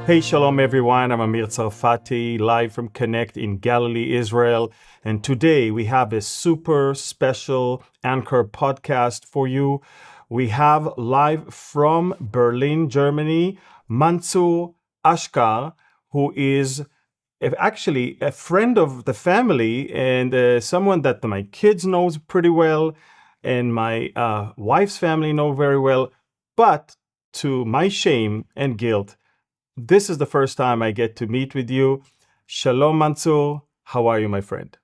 Hey, shalom everyone. I'm Amir Tsarfati, live from Connect in Galilee, Israel. And today we have a super special anchor podcast for you. We have live from Berlin, Germany, Mansur Ashkar, who is actually a friend of the family and someone that my kids knows pretty well and my wife's family know very well. But to my shame and guilt, this is the first time I get to meet with you. Shalom, Mansur. How are you, my friend?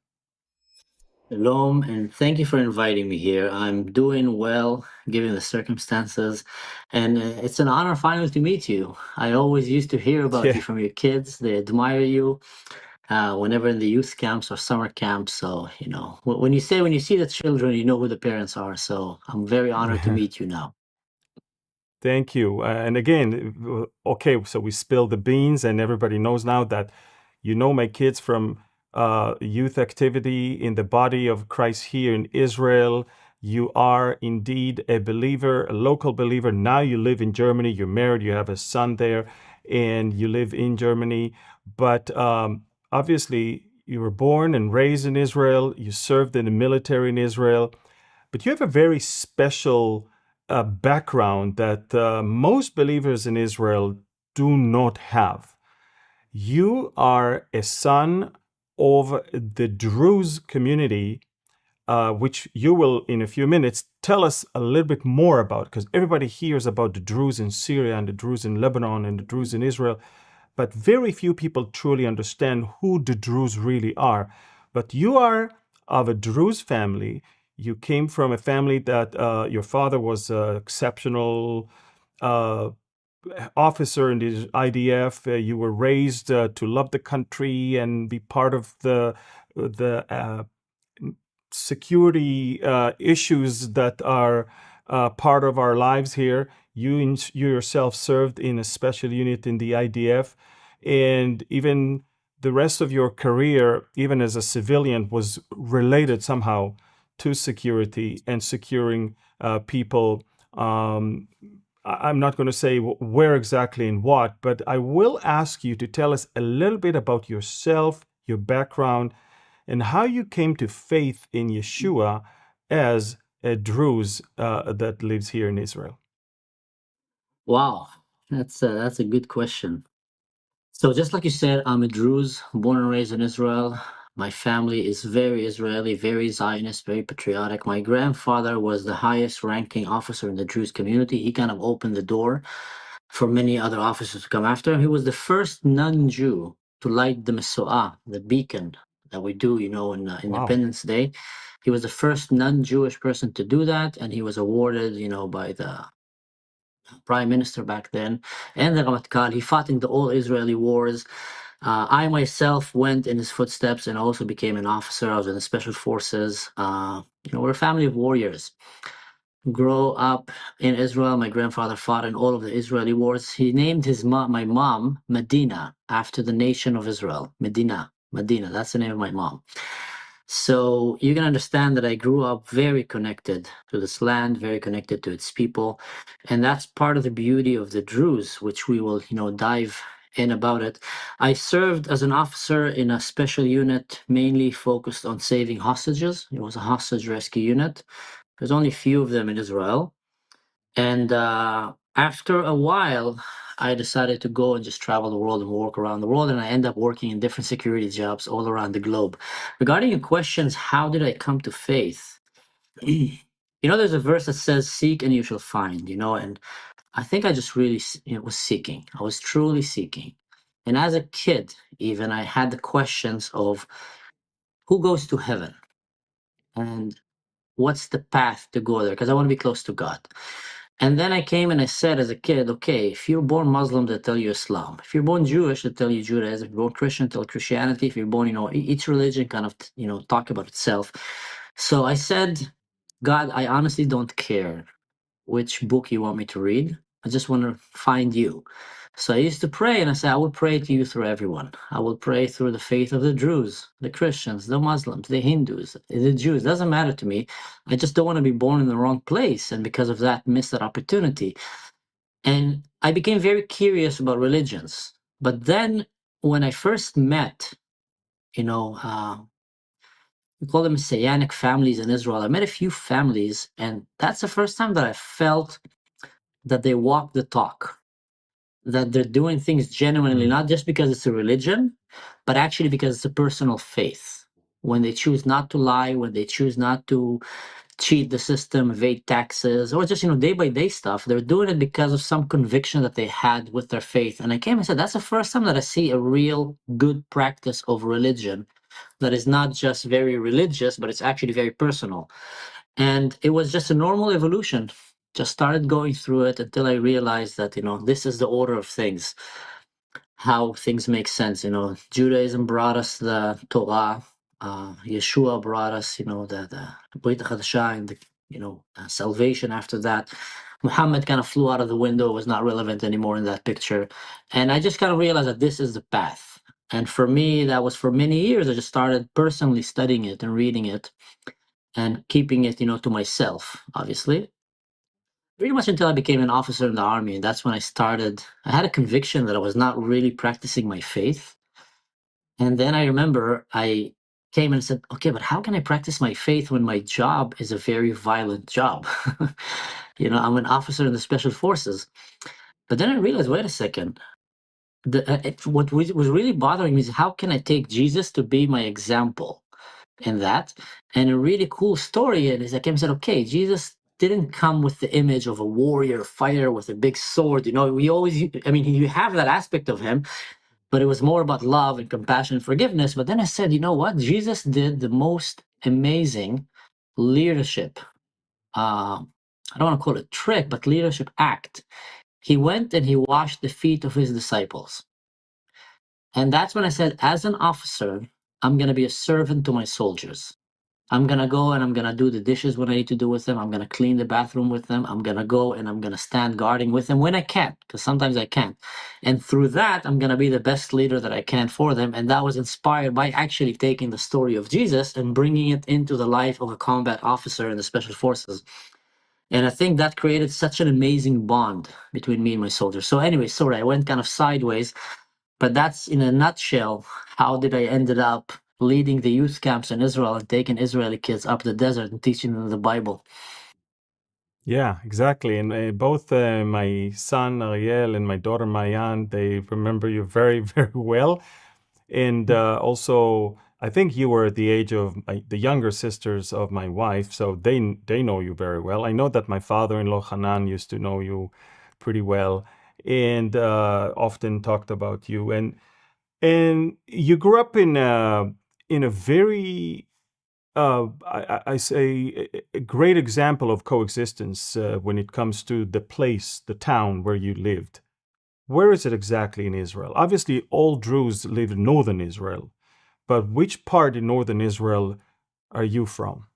Shalom, and thank you for inviting me here. I'm doing well given the circumstances, and it's an honor finally to meet you. I always used to hear about you Yeah. from your kids. They admire you whenever in the youth camps or summer camps. So, when when you see the children, you know who the parents are. So, I'm very honored to meet you now. Thank you. And again, okay, so we spilled the beans, and everybody knows now that you know my kids from youth activity in the body of Christ here in Israel. You are indeed a believer, a local believer. Now you live in Germany, you're married, you have a son there, and you live in Germany. But obviously, you were born and raised in Israel, you served in the military in Israel, but you have a very special background that most believers in Israel do not have. You are a son of the Druze community, which you will, in a few minutes, tell us a little bit more about, because everybody hears about the Druze in Syria and the Druze in Lebanon and the Druze in Israel, but very few people truly understand who the Druze really are. But you are of a Druze family. You came from a family that your father was an exceptional uh, officer in the IDF. You were raised to love the country and be part of the security issues that are part of our lives here. You yourself served in a special unit in the IDF, and even the rest of your career, even as a civilian, was related somehow to security and securing people. Um, I'm not going to say where exactly and what, but I will ask you to tell us a little bit about yourself, your background, and how you came to faith in Yeshua as a Druze that lives here in Israel. Wow, that's a good question. So just like you said, I'm a Druze, born and raised in Israel. My family is very Israeli, very Zionist, very patriotic. My grandfather was the highest ranking officer in the Druze community. He kind of opened the door for many other officers to come after him. He was the first non-Jew to light the Mesu'ah, the beacon that we do, on Wow. Independence Day. He was the first non-Jewish person to do that, and he was awarded, by the prime minister back then, and the Ramatkal. He fought in the all Israeli wars. I myself went in his footsteps and also became an officer. I was in the special forces. We're a family of warriors. Grow up in Israel. My grandfather fought in all of the Israeli wars. He named my mom, Medina, after the nation of Israel. Medina. That's the name of my mom. So you can understand that I grew up very connected to this land, very connected to its people. And that's part of the beauty of the Druze, which we will, dive in about it. I served as an officer in a special unit mainly focused on saving hostages. It was a hostage rescue unit. There's only a few of them in Israel. And after a while, I decided to go and just travel the world and work around the world. And I end up working in different security jobs all around the globe. Regarding your questions, how did I come to faith? There's a verse that says, "Seek and you shall find," and I think I just really was seeking. I was truly seeking. And as a kid, even, I had the questions of who goes to heaven and what's the path to go there? Because I want to be close to God. And then I came and I said as a kid, okay, if you're born Muslim, they tell you Islam. If you're born Jewish, they tell you Judaism. If you're born Christian, they tell Christianity. If you're born, each religion kind of, talk about itself. So I said, God, I honestly don't care which book you want me to read. I just want to find you. So I used to pray and I said, I will pray to you through everyone. I will pray through the faith of the Druze, the Christians, the Muslims, the Hindus, the Jews. Doesn't matter to me. I just don't want to be born in the wrong place. And because of that, miss that opportunity. And I became very curious about religions. But then when I first met, you know, we call them Messianic families in Israel. I met a few families, and that's the first time that I felt that they walk the talk, that they're doing things genuinely, Mm. not just because it's a religion, but actually because it's a personal faith. When they choose not to lie, when they choose not to cheat the system, evade taxes, or just, day by day stuff, they're doing it because of some conviction that they had with their faith. And I came and said, that's the first time that I see a real good practice of religion that is not just very religious, but it's actually very personal. And it was just a normal evolution. Just started going through it until I realized that, this is the order of things, how things make sense. Judaism brought us the Torah. Yeshua brought us, the Brit Chadashah and the, salvation after that. Muhammad kind of flew out of the window, was not relevant anymore in that picture. And I just kind of realized that this is the path. And for me, that was for many years. I just started personally studying it and reading it and keeping it, to myself, obviously. Pretty much until I became an officer in the army. And that's when I had a conviction that I was not really practicing my faith. And then I remember I came and said, okay, but how can I practice my faith when my job is a very violent job? I'm an officer in the special forces. But then I realized, wait a second. What was really bothering me is how can I take Jesus to be my example in that? And a really cool story is I came and said, okay, Jesus didn't come with the image of a warrior fighter with a big sword. You have that aspect of him, but it was more about love and compassion and forgiveness. But then I said, you know what? Jesus did the most amazing leadership. I don't want to call it trick, but leadership act. He went and he washed the feet of his disciples. And that's when I said, as an officer, I'm going to be a servant to my soldiers. I'm going to go and I'm going to do the dishes when I need to do with them. I'm going to clean the bathroom with them. I'm going to go and I'm going to stand guarding with them when I can, because sometimes I can't. And through that, I'm going to be the best leader that I can for them. And that was inspired by actually taking the story of Jesus and bringing it into the life of a combat officer in the special forces. And I think that created such an amazing bond between me and my soldiers. So anyway, sorry, I went kind of sideways, but that's in a nutshell how did I ended up leading the youth camps in Israel and taking Israeli kids up the desert and teaching them the Bible. Yeah, exactly. And both my son Ariel and my daughter Mayan, they remember you very, very well. And also, I think you were the age of the younger sisters of my wife, so they know you very well. I know that my father-in-law Hanan used to know you pretty well, and often talked about you. And you grew up in a very I say a great example of coexistence when it comes to the place, the town where you lived. Where is it exactly in Israel? Obviously, all Druze live in northern Israel, but which part in northern Israel are you from?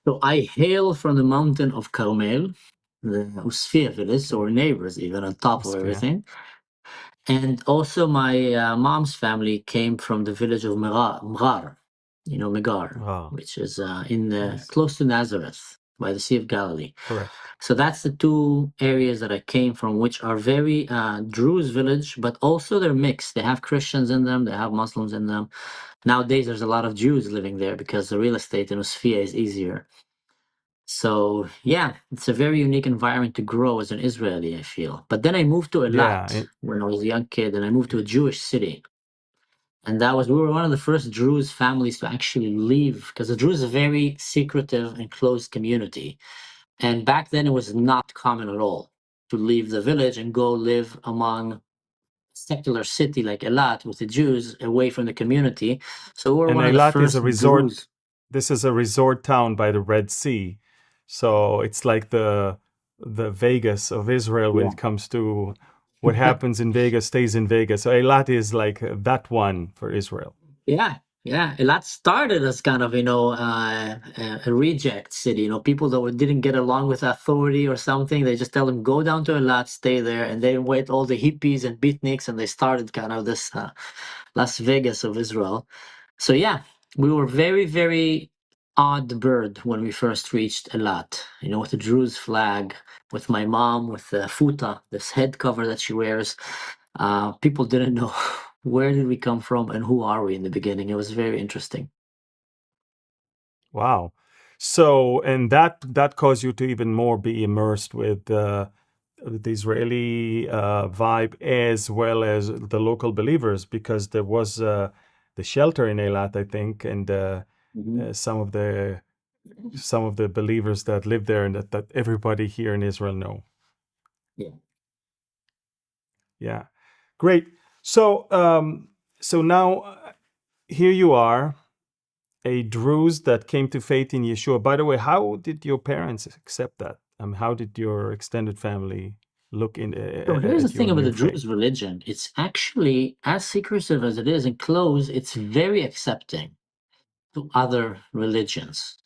So I hail from the mountain of Carmel, the Usfia village, so Okay, we're neighbors even on top of Austria. everything. And also my mom's family came from the village of Mrar, Megar, Ah, which is in yes, close to Nazareth by the Sea of Galilee. correct. So that's the two areas that I came from, which are very Druze village, but also they're mixed. They have Christians in them, they have Muslims in them. Nowadays, there's a lot of Jews living there because the real estate in Usfia is easier. So yeah, it's a very unique environment to grow as an Israeli, I feel. But then I moved to Yeah, Eilat when I was a young kid, and I moved to a Jewish city. And we were one of the first Druze families to actually leave, because the Druze is a very secretive and closed community. And back then, it was not common at all to leave the village and go live among a secular city like Eilat with the Jews away from the community. So we were and one of the Eilat is a first resort. Druze. This is a resort town by the Red Sea, so it's like the Vegas of Israel when Yeah. it comes to what happens in Vegas stays in Vegas. So Eilat is like that one for Israel. Yeah, yeah. That started as kind of, a reject city. People that didn't get along with authority or something, they just tell them, go down to Eilat, stay there. And they wait all the hippies and beatniks, and they started kind of this Las Vegas of Israel. So yeah, we were very, very odd bird when we first reached Eilat, with the Druze flag, with my mom, with the futa, this head cover that she wears. People didn't know where did we come from and who are we in the beginning. It was very interesting. Wow. So, and that caused you to even more be immersed with the Israeli vibe as well as the local believers, because there was the shelter in Eilat, I think, and Mhm. some of the believers that live there, and that everybody here in Israel know. Yeah. Yeah, great. So now here you are, a Druze that came to faith in Yeshua. By the way, how did your parents accept that? How did your extended family look So here's the at you thing and about the your faith? Druze religion. It's actually, as secretive as it is and closed, it's very accepting to other religions.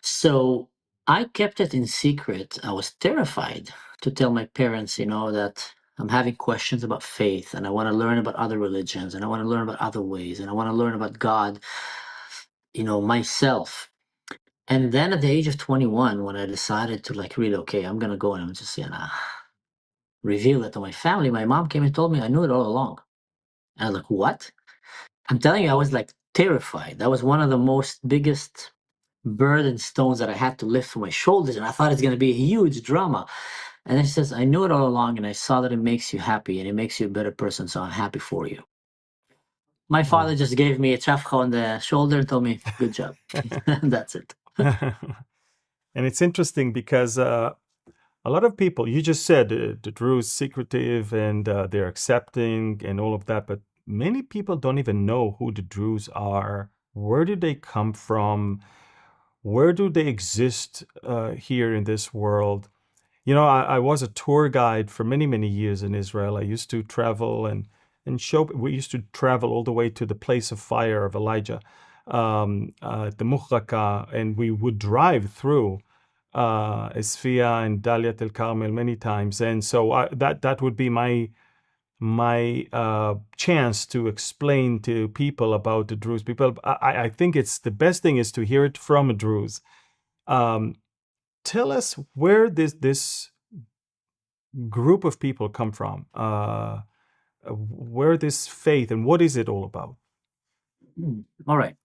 So I kept it in secret. I was terrified to tell my parents, that I'm having questions about faith and I want to learn about other religions and I want to learn about other ways and I want to learn about God, myself. And then at the age of 21, when I decided to like really, okay, I'm gonna go and I'm just gonna reveal it to my family, my mom came and told me I knew it all along. And I was like, what? I'm telling you, I was like terrified. That was one of the most biggest burden stones that I had to lift from my shoulders, and I thought it's gonna be a huge drama. And then she says, I knew it all along, and I saw that it makes you happy and it makes you a better person, so I'm happy for you. My father Oh. just gave me a chafka on the shoulder and told me, good job. That's it. And it's interesting because a lot of people, you just said the Druze secretive and they're accepting and all of that, but many people don't even know who the Druze are. Where do they come from? Where do they exist here in this world? I was a tour guide for many, many years in Israel. I used to travel and show. We used to travel all the way to the place of fire of Elijah, the Muhraka, and we would drive through Esfia and Daliat El Carmel many times. And so that would be my chance to explain to people about the Druze people. I think it's the best thing is to hear it from a Druze. Um, Tell us where this group of people come from, where this faith and what is it all about? All right.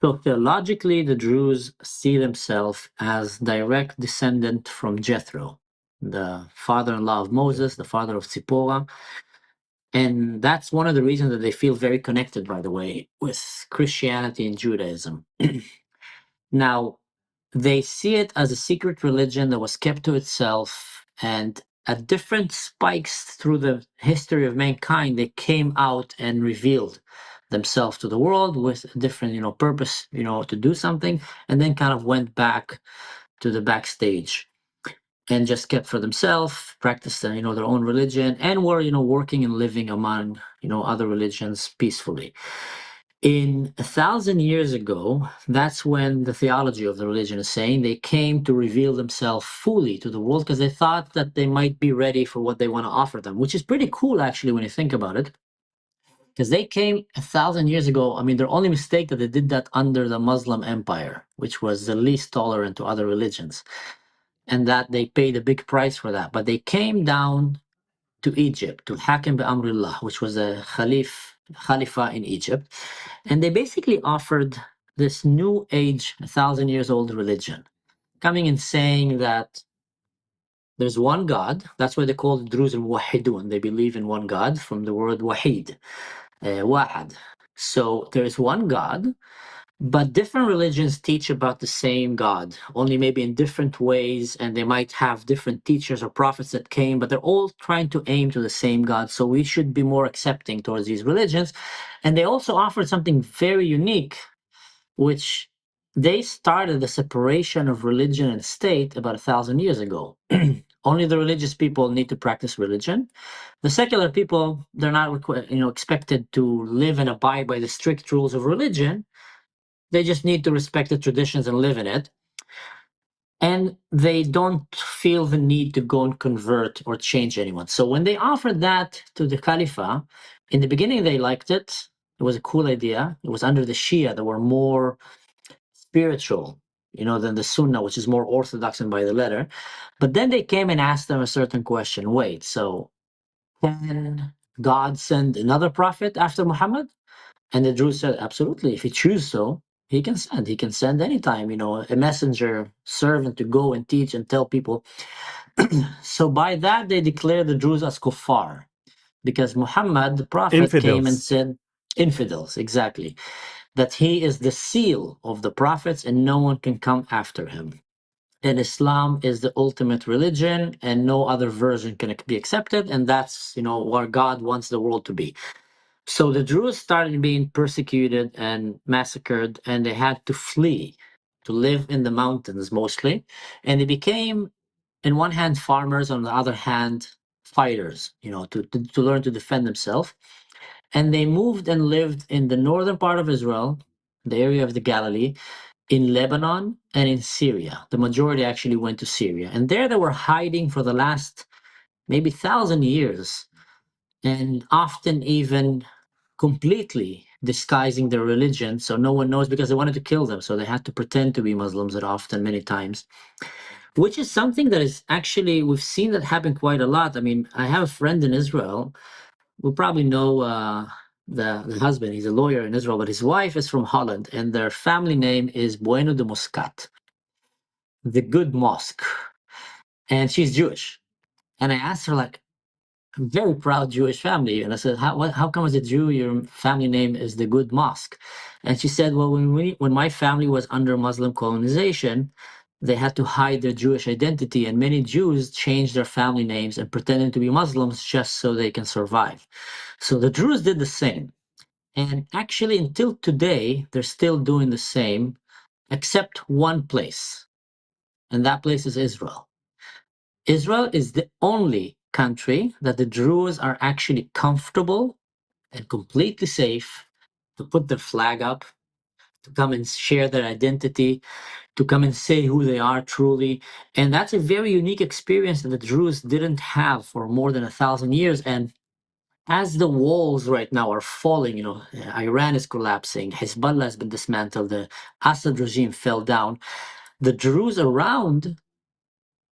So theologically, the Druze see themselves as direct descendant from Jethro, the father-in-law of Okay. Moses, the father of Zipporah. And that's one of the reasons that they feel very connected, by the way, with Christianity and Judaism. Now, they see it as a secret religion that was kept to itself, and at different spikes through the history of mankind, they came out and revealed themselves to the world with a different, purpose, to do something, and then kind of went back to the backstage and just kept for themselves, practiced their own religion, and were working and living among other religions peacefully. In 1,000 years ago, that's when the theology of the religion is saying they came to reveal themselves fully to the world because they thought that they might be ready for what they want to offer them, which is pretty cool actually when you think about it. Because they came 1,000 years ago. I mean, their only mistake that they did that under the Muslim empire, which was the least tolerant to other religions, and that they paid a big price for that. But they came down to Egypt, to Hakim Amrillah, which was a Khalifa in Egypt. And they basically offered this new age, 1,000 years old religion, coming and saying that there's one God. That's why they call the Druze Wahidun. They believe in one God from the word Wahid, Wahad. So there's one God, but different religions teach about the same God, only maybe in different ways, and they might have different teachers or prophets that came, but they're all trying to aim to the same God. So we should be more accepting towards these religions. And they also offered something very unique, which they started the separation of religion and state about 1,000 years ago. Only the religious people need to practice religion. The secular people, they're not expected to live and abide by the strict rules of religion. They just need to respect the traditions and live in it. And they don't feel the need to go and convert or change anyone. So when they offered that to the Khalifa, in the beginning they liked it. It was a cool idea. It was under the Shia that were more spiritual, than the Sunnah, which is more orthodox and by the letter. But then they came and asked them a certain question. Wait, so can God send another prophet after Muhammad? And the Druze said, absolutely. If he chooses so, he can send. He can send anytime, a messenger servant to go and teach and tell people. So by that, they declared the Druze as kuffar, because Muhammad, the prophet, came and Infidels. said, infidels, exactly, that he is the seal of the prophets and no one can come after him. And Islam is the ultimate religion and no other version can be accepted. And that's, where God wants the world to be. So the Druze started being persecuted and massacred, and they had to flee to live in the mountains mostly. And they became, in one hand, farmers, on the other hand, fighters, to learn to defend themselves. And they moved and lived in the northern part of Israel, the area of the Galilee, in Lebanon and in Syria. The majority actually went to Syria. And there they were hiding for the last maybe 1,000 years, and often even completely disguising their religion so no one knows, because they wanted to kill them. So they had to pretend to be Muslims at often, many times, which is something that is actually, we've seen that happen quite a lot. I mean, I have a friend in Israel. We'll probably know the husband. He's a lawyer in Israel, but his wife is from Holland, and their family name is Bueno de Muscat, the good mosque. And she's Jewish. And I asked her, like, a very proud Jewish family. And I said, how come as a Jew, your family name is the good mosque? And she said, well, when my family was under Muslim colonization, they had to hide their Jewish identity. And many Jews changed their family names and pretended to be Muslims just so they can survive. So the Druze did the same. And actually, until today, they're still doing the same, except one place. And that place is Israel. Israel is the only country that the Druze are actually comfortable and completely safe to put their flag up, to come and share their identity, to come and say who they are truly. And that's a very unique experience that the Druze didn't have for more than 1,000 years. And as the walls right now are falling, Iran is collapsing, Hezbollah has been dismantled, the Assad regime fell down, the Druze around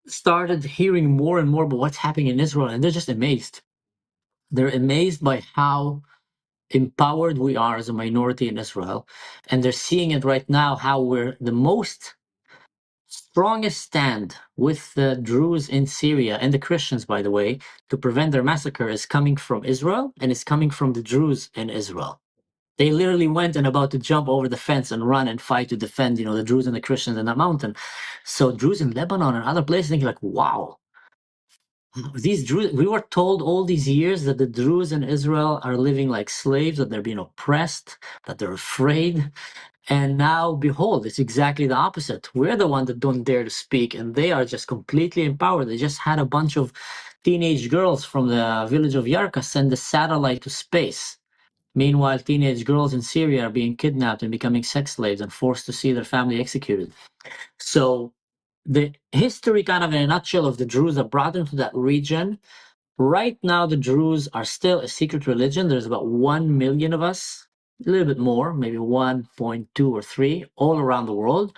started hearing more and more about what's happening in Israel, and they're just amazed. They're amazed by how empowered we are as a minority in Israel, and they're seeing it right now, how we're the most strongest stand with the Druze in Syria, and the Christians, by the way, to prevent their massacre, is coming from Israel, and it's coming from the Druze in Israel. They literally went and about to jump over the fence and run and fight to defend, the Druze and the Christians in that mountain. So Druze in Lebanon and other places think like, wow, these Druze, we were told all these years that the Druze in Israel are living like slaves, that they're being oppressed, that they're afraid. And now, behold, it's exactly the opposite. We're the ones that don't dare to speak, and they are just completely empowered. They just had a bunch of teenage girls from the village of Yarka send a satellite to space. Meanwhile, teenage girls in Syria are being kidnapped and becoming sex slaves and forced to see their family executed. So the history, kind of in a nutshell, of the Druze that brought them to that region. Right now, the Druze are still a secret religion. There's about 1 million of us, a little bit more, maybe 1.2 or 3, all around the world.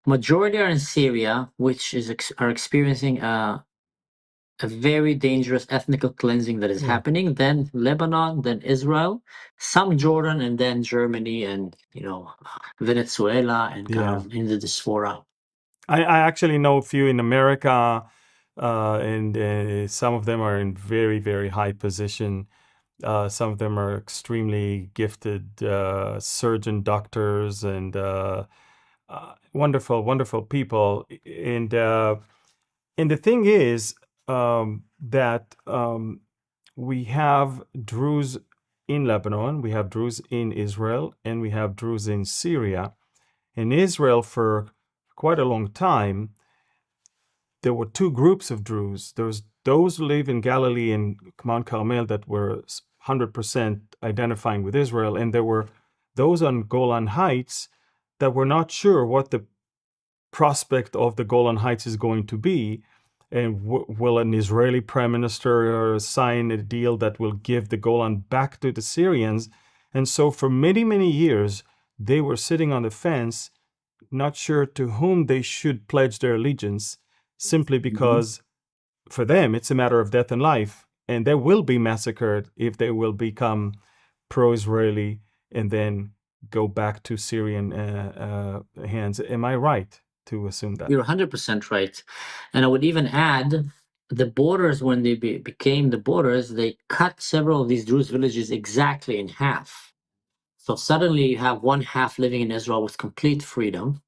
Majority are in Syria, which are experiencing a very dangerous ethnical cleansing that is Yeah. happening. Then Lebanon, then Israel, some Jordan, and then Germany, and Venezuela, and kind Yeah. of in the diaspora. I actually know a few in America, and some of them are in very, very high position. Some of them are extremely gifted doctors, and wonderful, wonderful people. And the thing is that we have Druze in Lebanon, we have Druze in Israel, and we have Druze in Syria. In Israel, for quite a long time, there were two groups of Druze. There was those who live in Galilee and Mount Carmel that were 100% identifying with Israel, and there were those on Golan Heights that were not sure what the prospect of the Golan Heights is going to be, and will an Israeli prime minister sign a deal that will give the Golan back to the Syrians? And so for many, many years, they were sitting on the fence, not sure to whom they should pledge their allegiance, simply because for them it's a matter of death and life. and they will be massacred if they will become pro-Israeli and then go back to Syrian hands. Am I right to assume that? You're 100% right. And I would even add the borders, when they became the borders, they cut several of these Druze villages exactly in half. So suddenly you have one half living in Israel with complete freedom,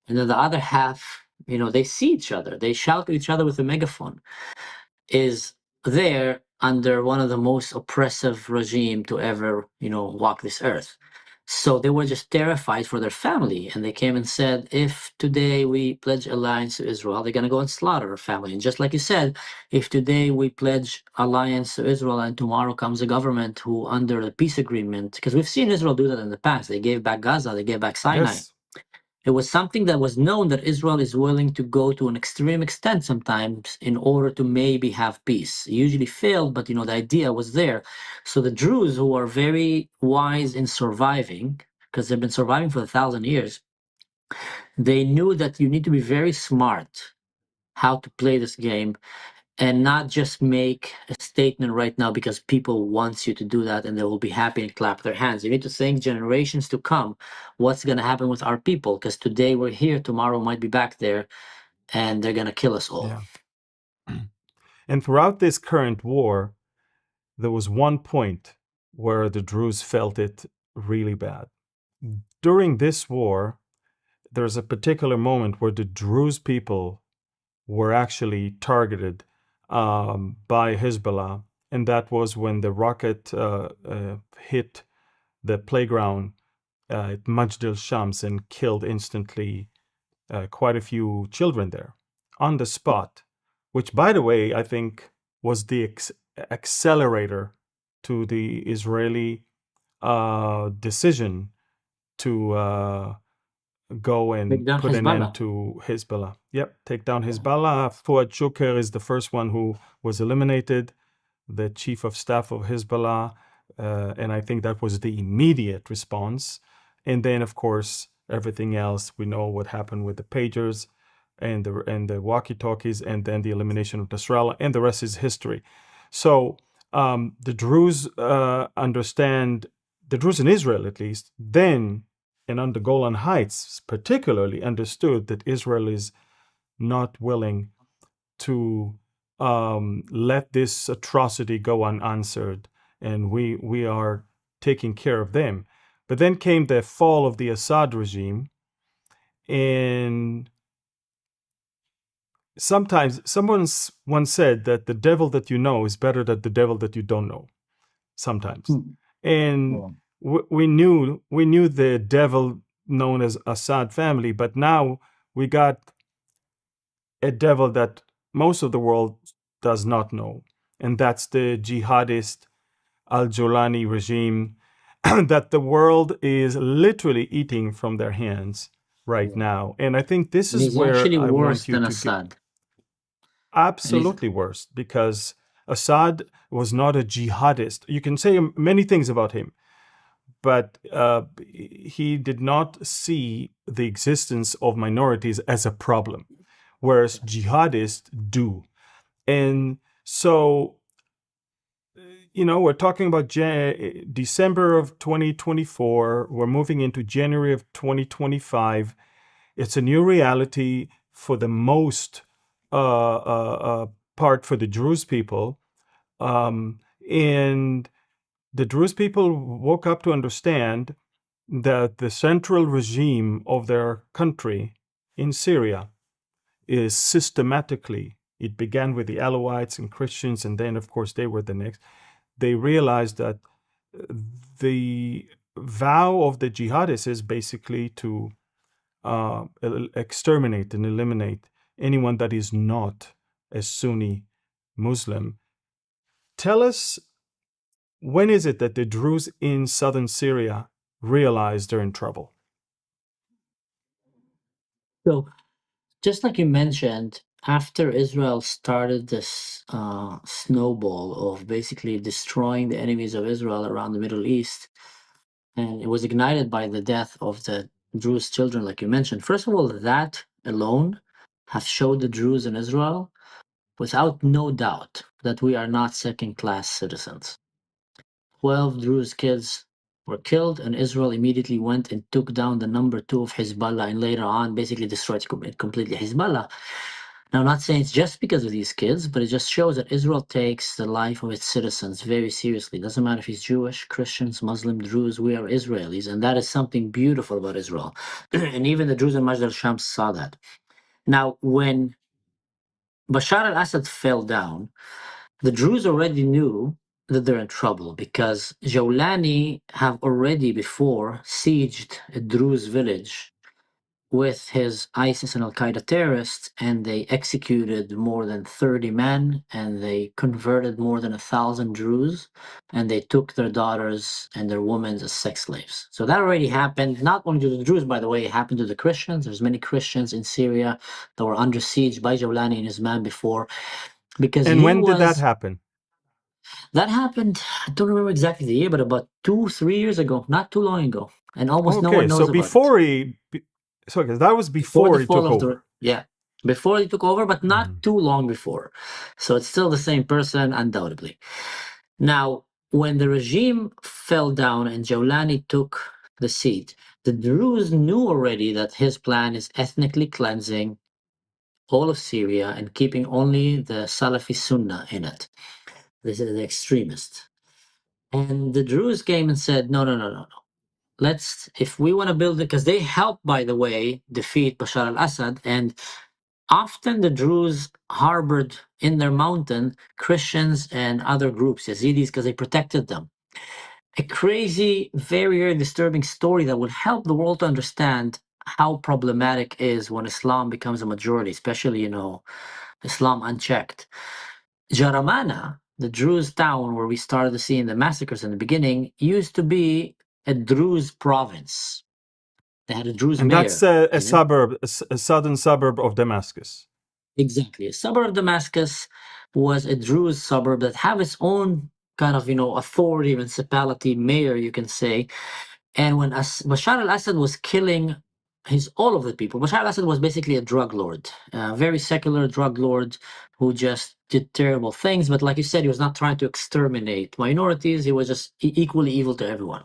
and then the other half, they see each other. They shout at each other with a megaphone. Is there under one of the most oppressive regime to ever, walk this earth. So they were just terrified for their family, and they came and said, if today we pledge alliance to Israel, they're going to go and slaughter our family. And just like you said, if today we pledge alliance to Israel and tomorrow comes a government who, under the peace agreement, because we've seen Israel do that in the past, they gave back Gaza, they gave back Sinai. Yes. It was something that was known that Israel is willing to go to an extreme extent sometimes in order to maybe have peace. It usually failed, but the idea was there. So the Druze, who are very wise in surviving, because they've been surviving for 1,000 years, they knew that you need to be very smart how to play this game and not just make a statement right now because people want you to do that and they will be happy and clap their hands. You need to think generations to come, what's going to happen with our people, because today we're here, tomorrow might be back there, and they're going to kill us all. Yeah. And throughout this current war, there was one point where the Druze felt it really bad. During this war, there's a particular moment where the Druze people were actually targeted by Hezbollah, and that was when the rocket hit the playground at Majd al-Shams and killed instantly quite a few children there on the spot, which, by the way, I think was the accelerator to the Israeli decision to go Take and down put an Hezbollah. end to Hezbollah. Yep, take down Hezbollah. Fuad Shukr is the first one who was eliminated, the chief of staff of Hezbollah, and I think that was the immediate response. And then, of course, everything else, we know what happened with the pagers and the walkie-talkies, and then the elimination of Nasrallah, and the rest is history. So the Druze understand, the Druze in Israel at least, then and on the Golan Heights particularly understood that Israel is not willing to let this atrocity go unanswered, and we are taking care of them. But then came the fall of the Assad regime, and sometimes someone once said that the devil that you know is better than the devil that you don't know. Sometimes, and we knew the devil known as Assad family, but now we got a devil that most of the world does not know, and that's the jihadist al-Jolani regime that the world is literally eating from their hands right now. And I think this And is he's where actually I worse want you than to get Assad. absolutely worse, because Assad was not a jihadist. You can say many things about him, but he did not see the existence of minorities as a problem, whereas jihadists do. And so, we're talking about December of 2024. We're moving into January of 2025. It's a new reality for the most part for the Druze people. And the Druze people woke up to understand that the central regime of their country in Syria is systematically, it began with the Alawites and Christians, and then, of course, they were the next. They realized that the vow of the jihadists is basically to exterminate and eliminate anyone that is not a Sunni Muslim. Tell us, when is it that the Druze in southern Syria realize they're in trouble? So, just like you mentioned, after Israel started this snowball of basically destroying the enemies of Israel around the Middle East, and it was ignited by the death of the Druze children, like you mentioned. First of all, that alone has showed the Druze in Israel without no doubt, that we are not second-class citizens. 12 Druze kids were killed, and Israel immediately went and took down the number 2 of Hezbollah, and later on basically destroyed completely Hezbollah. Now, I'm not saying it's just because of these kids, but it just shows that Israel takes the life of its citizens very seriously. It doesn't matter if he's Jewish, Christians, Muslim, Druze, we are Israelis, and that is something beautiful about Israel. And even the Druze in Majd al-Shams saw that. Now, when Bashar al-Assad fell down, the Druze already knew that they're in trouble because Jawlani have already before sieged a Druze village with his ISIS and Al-Qaeda terrorists, and they executed more than 30 men, and they converted more than 1,000 Druze, and they took their daughters and their women as sex slaves. So that already happened, not only to the Druze, by the way, it happened to the Christians. There's many Christians in Syria that were under siege by Jawlani and his men before, because And he when did that was... happen? That happened, I don't remember exactly the year, but about 2-3 years ago, not too long ago, and almost no one Okay, so knows about it. that was Before before the he fall took of the... over. Yeah, before he took over, but not Mhm. too long before. So it's still the same person, undoubtedly. Now, when the regime fell down and Jawlani took the seat, the Druze knew already that his plan is ethnically cleansing all of Syria and keeping only the Salafi Sunnah in it. This is the extremists. And the Druze came and said, no, no, no, no, no. Let's, if we want to build it, because they helped, by the way, defeat Bashar al-Assad, and often the Druze harbored in their mountain Christians and other groups, Yazidis, because they protected them. A crazy, very, very disturbing story that would help the world to understand how problematic is when Islam becomes a majority, especially, Islam unchecked. Jaramana, the Druze town where we started seeing the massacres in the beginning, used to be a Druze province. They had a Druze And that's mayor. a suburb, a southern suburb of Damascus. Exactly. A suburb of Damascus was a Druze suburb that have its own kind of, authority, municipality, mayor, you can say. And when Bashar al-Assad was killing all of the people, Bashar al-Assad was basically a drug lord, a very secular drug lord who just did terrible things. But like you said, he was not trying to exterminate minorities. He was just equally evil to everyone.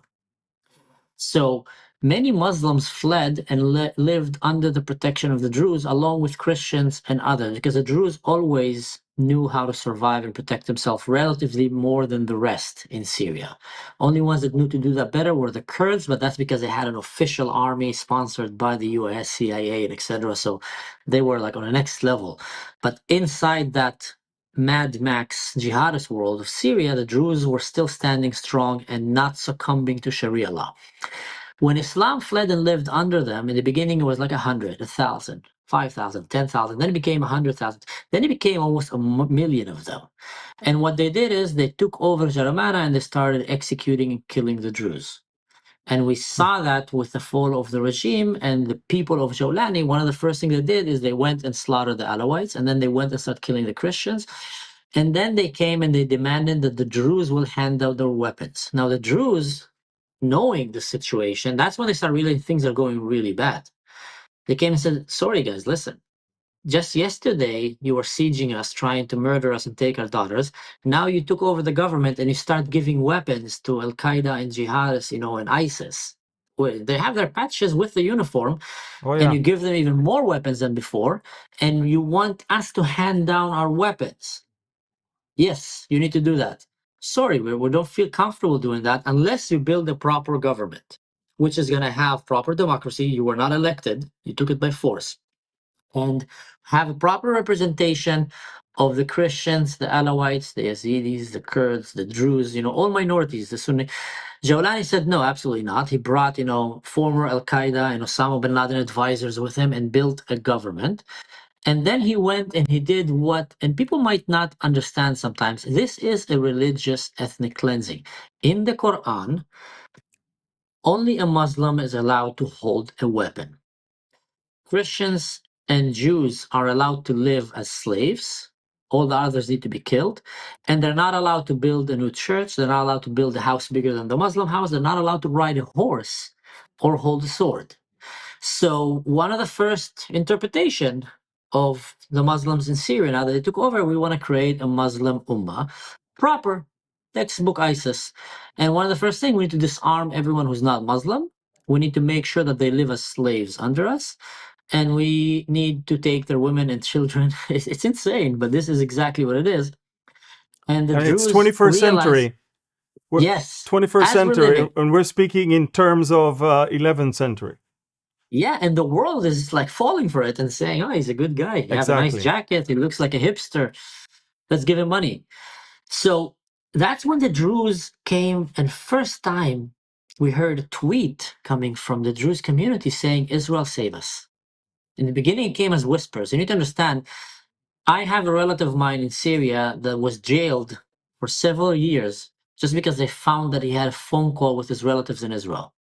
So many Muslims fled and lived under the protection of the Druze, along with Christians and others, because the Druze always knew how to survive and protect themselves relatively more than the rest in Syria. Only ones that knew to do that better were the Kurds, but that's because they had an official army sponsored by the US, CIA, and etc. So they were like on the next level. But inside that Mad Max jihadist world of Syria, the Druze were still standing strong and not succumbing to Sharia law. When Islam fled and lived under them, in the beginning it was like 100, 1,000, 5,000, 10,000. Then it became 100,000. Then it became almost a million of them. And what they did is they took over Jaramana and they started executing and killing the Druze. And we saw that with the fall of the regime and the people of Jawlani. One of the first things they did is they went and slaughtered the Alawites, and then they went and started killing the Christians. And then they came and they demanded that the Druze will hand out their weapons. Now, the Druze, knowing the situation, that's when they start realizing things are going really bad. They came and said, sorry guys, listen, just yesterday you were sieging us, trying to murder us and take our daughters. Now you took over the government and you start giving weapons to Al-Qaeda and jihadists, and ISIS. They have their patches with the uniform, Oh and yeah. you give them even more weapons than before, and you want us to hand down our weapons. Yes, you need to do that. Sorry, we don't feel comfortable doing that unless you build a proper government, which is going to have proper democracy. You were not elected, you took it by force, and have a proper representation of the Christians, the Alawites, the Yazidis, the Kurds, the Druze, all minorities, the Sunni. Jawlani said, no, absolutely not. He brought, former Al Qaeda and Osama bin Laden advisors with him and built a government. And then he went and he did what, and people might not understand sometimes, this is a religious ethnic cleansing. In the Quran, only a Muslim is allowed to hold a weapon. Christians and Jews are allowed to live as slaves. All the others need to be killed. And they're not allowed to build a new church. They're not allowed to build a house bigger than the Muslim house. They're not allowed to ride a horse or hold a sword. So one of the first interpretation of the Muslims in Syria. Now that they took over, we want to create a Muslim ummah, proper textbook ISIS. And one of the first things, we need to disarm everyone who's not Muslim. We need to make sure that they live as slaves under us. And we need to take their women and children. It's insane, but this is exactly what it is. And the And it's Druze 21st realized, century. We're yes, 21st as we're century, living, and we're speaking in terms of 11th century. yeah, and the world is like falling for it and saying, "Oh, he's a good guy. You have a nice Exactly. jacket. He looks like a hipster. Let's give him money." So that's when the Druze came, and first time we heard a tweet coming from the Druze community saying, "Israel, save us." In the beginning, it came as whispers. You need to understand, I have a relative of mine in Syria that was jailed for several years just because they found that he had a phone call with his relatives in Israel.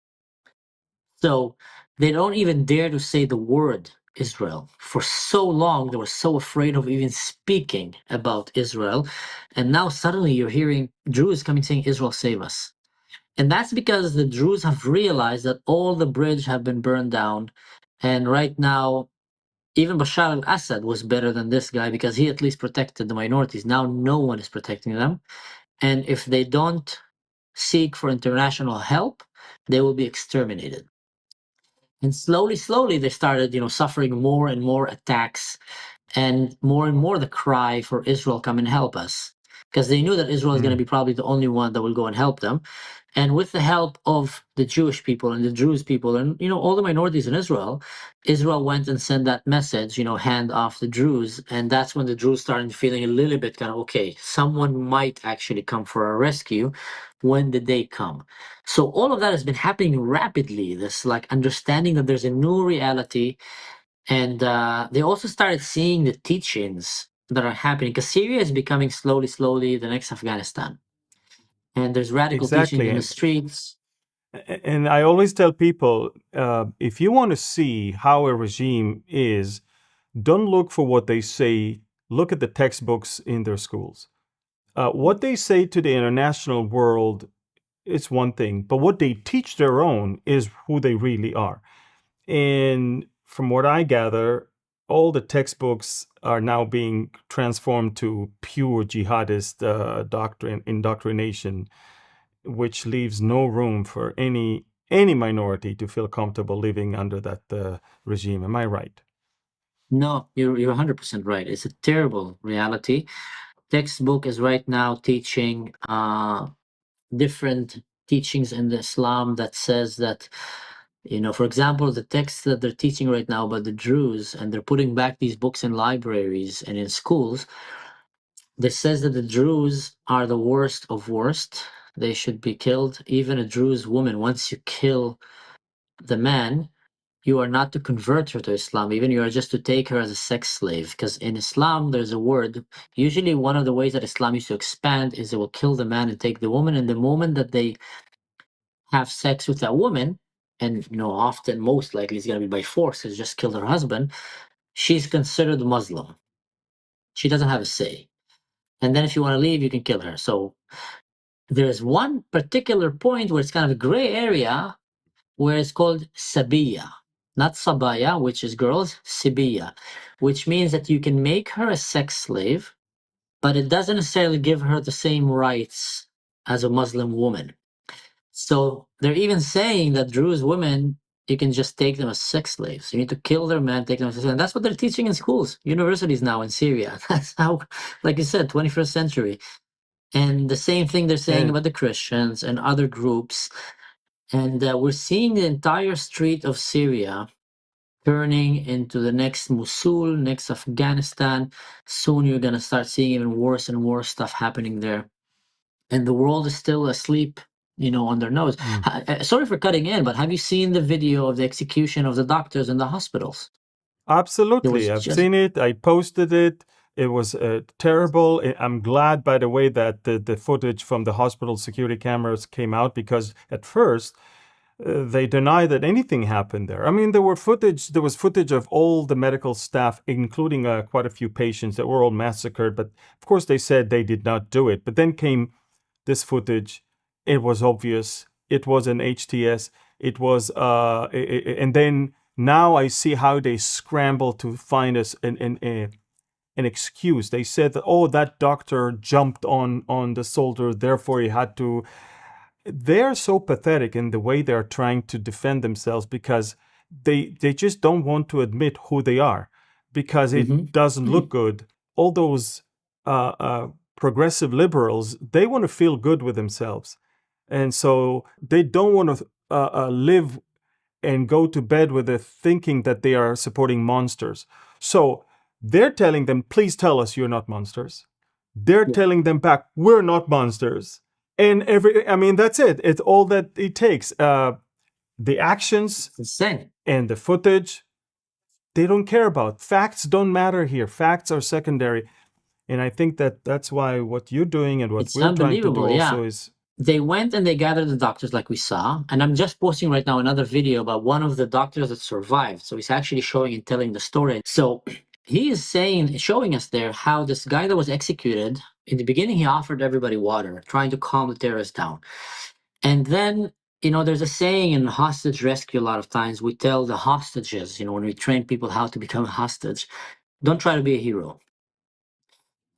So they don't even dare to say the word Israel. For so long, they were so afraid of even speaking about Israel. And now suddenly you're hearing Jews coming saying, Israel, save us. And that's because the Jews have realized that all the bridge have been burned down. And right now, even Bashar al-Assad was better than this guy because he at least protected the minorities. Now no one is protecting them. And if they don't seek for international help, they will be exterminated. And slowly, they started, suffering more and more attacks, and more the cry for Israel, come and help us, because they knew that Israel is going to Mm. be probably the only one that will go and help them. And with the help of the Jewish people and the Druze people and all the minorities in Israel, Israel went and sent that message, hand off the Druze, and that's when the Druze started feeling a little bit kind of, okay, someone might actually come for our rescue. When did they come? So all of that has been happening rapidly. This like understanding that there's a new reality, and they also started seeing the teachings that are happening because Syria is becoming slowly the next Afghanistan, and there's radical teachings Exactly. in the streets. And I always tell people, if you want to see how a regime is, don't look for what they say. Look at the textbooks in their schools. What they say to the international world is one thing, but what they teach their own is who they really are. And from what I gather, all the textbooks are now being transformed to pure jihadist doctrine, indoctrination, which leaves no room for any minority to feel comfortable living under that regime. Am I right? No, you're 100% right. It's a terrible reality. Textbook is right now teaching different teachings in the Islam that says that, for example, the text that they're teaching right now about the Druze, and they're putting back these books in libraries and in schools. This says that the Druze are the worst of worst. They should be killed. Even a Druze woman, once you kill the man, you are not to convert her to Islam. Even you are just to take her as a sex slave. Because in Islam, there's a word. Usually, one of the ways that Islam used to expand is they will kill the man and take the woman. And the moment that they have sex with that woman, and often, most likely, it's going to be by force, has just killed her husband, she's considered Muslim. She doesn't have a say. And then if you want to leave, you can kill her. So there's one particular point where it's kind of a gray area where it's called Sabiya, not Sabaya, which is girls, Sibiya, which means that you can make her a sex slave, but it doesn't necessarily give her the same rights as a Muslim woman. So they're even saying that Druze women, you can just take them as sex slaves. You need to kill their men, take them as sex slaves. And that's what they're teaching in schools, universities now in Syria. That's how, like you said, 21st century. And the same thing they're saying And about the Christians and other groups. And we're seeing the entire street of Syria turning into the next Mosul, next Afghanistan. Soon you're going to start seeing even worse and worse stuff happening there. And the world is still asleep, on their nose. mm, Sorry for cutting in, but have you seen the video of the execution of the doctors in the hospitals? It absolutely, was I've just seen it. I posted it. It was terrible. I'm glad, by the way, that the footage from the hospital security cameras came out, because at first they denied that anything happened there. I mean, there was footage of all the medical staff, including quite a few patients that were all massacred. But of course, they said they did not do it. But then came this footage. It was obvious. It was an HTS. It was, and then Now I see how they scramble to find us an excuse. They said that, oh, that doctor jumped on the soldier, therefore he had to. They're so pathetic in the way they're trying to defend themselves because they just don't want to admit who they are because it Hmm. doesn't look good. All those progressive liberals, they want to feel good with themselves, and so they don't want to live and go to bed with the thinking that they are supporting monsters. So they're telling them, please tell us you're not monsters. They're Yeah, telling them back, we're not monsters. And I mean, that's it. It's all that it takes. The actions it's insane. and the footage, they don't care about. Facts don't matter here. Facts are secondary. And I think that that's why what you're doing and what It's we're trying to do unbelievable. Yeah. also is, They went and they gathered the doctors like we saw. And I'm just posting right now another video about one of the doctors that survived. So he's actually showing and telling the story. So he is showing us there how this guy that was executed, in the beginning, he offered everybody water, trying to calm the terrorists down. And then, there's a saying in hostage rescue a lot of times, we tell the hostages, when we train people how to become a hostage, don't try to be a hero.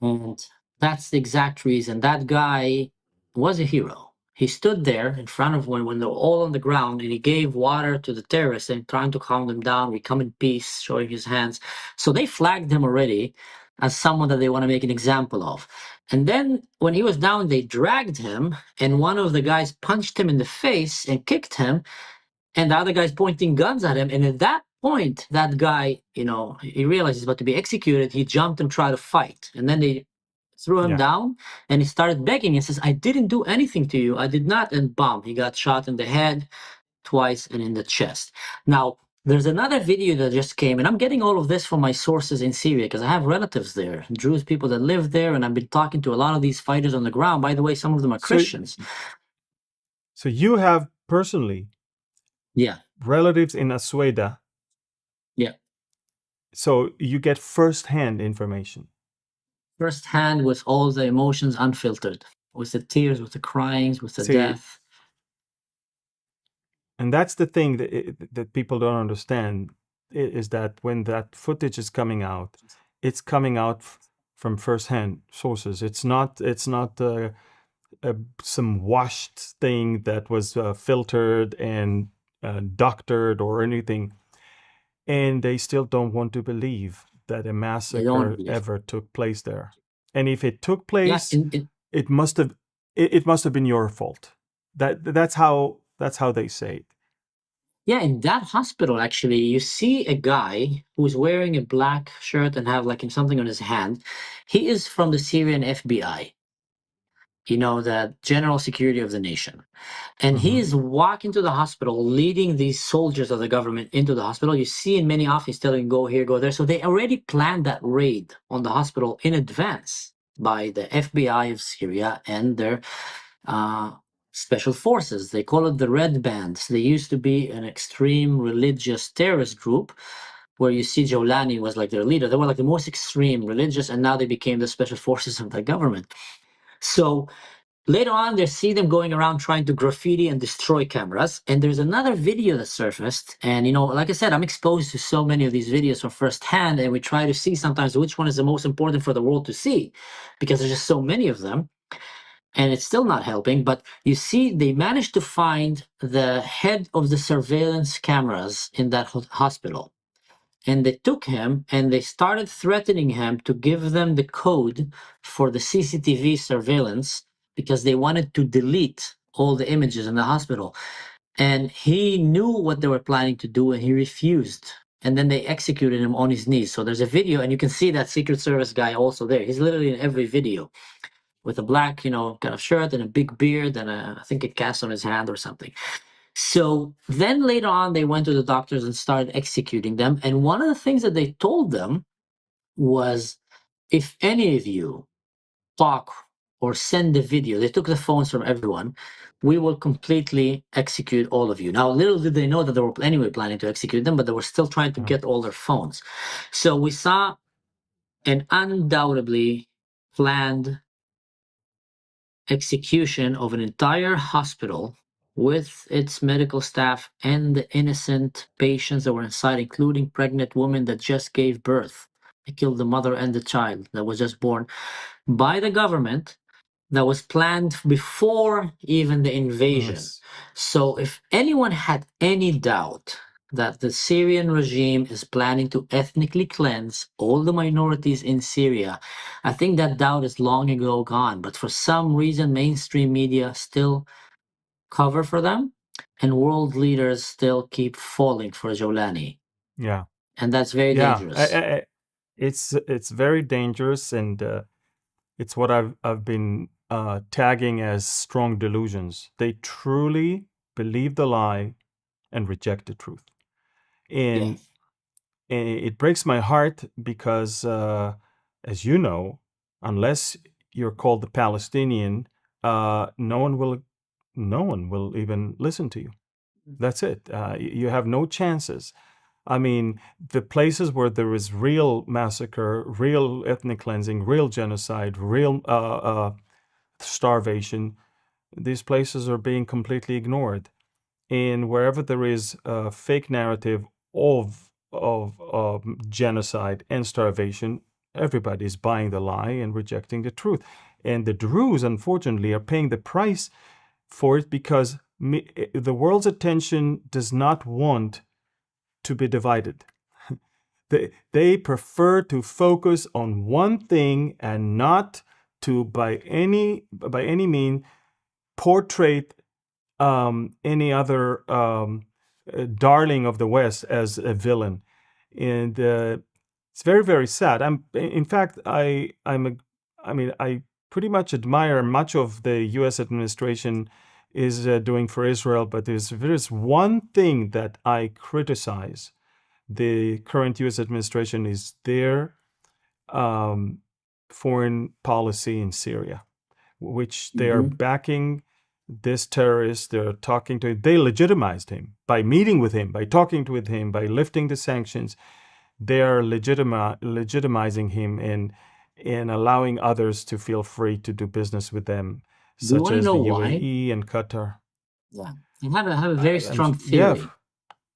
And that's the exact reason that guy was a hero. He stood there in front of when they're all on the ground and he gave water to the terrorists and trying to calm them down. We come in peace, showing his hands. So they flagged him already as someone that they want to make an example of. And then when he was down, they dragged him and one of the guys punched him in the face and kicked him and the other guy's pointing guns at him. And at that point, that guy, he realized he's about to be executed. He jumped and tried to fight. And then they threw him yeah. down and he started begging and says, I didn't do anything to you. I did not. And bomb, he got shot in the head twice and in the chest. Now, there's another video that just came, and I'm getting all of this from my sources in Syria because I have relatives there, Druze people that live there, and I've been talking to a lot of these fighters on the ground. By the way, some of them are So, Christians. so you have personally Yeah, relatives in Asueda, yeah. so you get first-hand information. Firsthand with all the emotions unfiltered, with the tears, with the cryings, with the See, death. and that's the thing that people don't understand is that when that footage is coming out, it's coming out from first-hand sources. It's not some washed thing that was filtered and doctored or anything. And they still don't want to believe that a They don't massacre believe. ever took place there. And if it took Yeah, place, it must have it must have been your fault. That's how they say it. yeah, in that hospital, actually, you see a guy who's wearing a black shirt and have like something on his hand. He is from the Syrian FBI, the general security of the nation. And he Mm-hmm. is walking to the hospital, leading these soldiers of the government into the hospital. You see in many offices telling go here, go there. So they already planned that raid on the hospital in advance by the FBI of Syria and their uh, special forces. They call it the Red Bands. They used to be an extreme religious terrorist group where you see Jolani was like their leader. They were like the most extreme religious, and now they became the special forces of the government. So later on, they see them going around trying to graffiti and destroy cameras. And there's another video that surfaced. And, like I said, I'm exposed to so many of these videos from firsthand. And we try to see sometimes which one is the most important for the world to see because there's just so many of them. And it's still not helping. But you see, they managed to find the head of the surveillance cameras in that hospital. And they took him and they started threatening him to give them the code for the CCTV surveillance because they wanted to delete all the images in the hospital. And he knew what they were planning to do and he refused. And then they executed him on his knees. So there's a video, and you can see that Secret Service guy also there. He's literally in every video with a black, kind of shirt and a big beard and I think a cast on his hand or something. So then later on, they went to the doctors and started executing them. And one of the things that they told them was if any of you talk or send a video, they took the phones from everyone, we will completely execute all of you. Now, little did they know that they were anyway planning to execute them, but they were still trying to Yeah. get all their phones. So we saw an undoubtedly planned execution of an entire hospital with its medical staff and the innocent patients that were inside, including pregnant women that just gave birth. They killed the mother and the child that was just born by the government, that was planned before even the invasion. Yes. So if anyone had any doubt that the Syrian regime is planning to ethnically cleanse all the minorities in Syria, I think that doubt is long ago gone. But for some reason, mainstream media still cover for them, and world leaders still keep falling for Jolani. Yeah. And that's very Yeah. dangerous. It's very dangerous, and it's what I've been tagging as strong delusions. They truly believe the lie and reject the truth, Yeah. and it breaks my heart because, as you know, unless you're called the Palestinian, no one will even listen to you. That's it. You have no chances. I mean, the places where there is real massacre, real ethnic cleansing, real genocide, real starvation, these places are being completely ignored. And wherever there is a fake narrative of genocide and starvation, everybody is buying the lie and rejecting the truth. And the Druze, unfortunately, are paying the price for it because the world's attention does not want to be divided. They prefer to focus on one thing and not to by any mean portray any other darling of the West as a villain, and it's very, very sad. In fact, I pretty much admire much of the U.S. administration is doing for Israel, but there's one thing that I criticize the current U.S. administration is their um, foreign policy in Syria, which they are Mm-hmm. backing this terrorist. They're talking to him. They legitimized him by meeting with him, by talking with him, by lifting the sanctions. They are legitimizing him and allowing others to feel free to do business with them, Do you such want to as know the why? UAE and Qatar. Yeah. I have a very strong Yeah, theory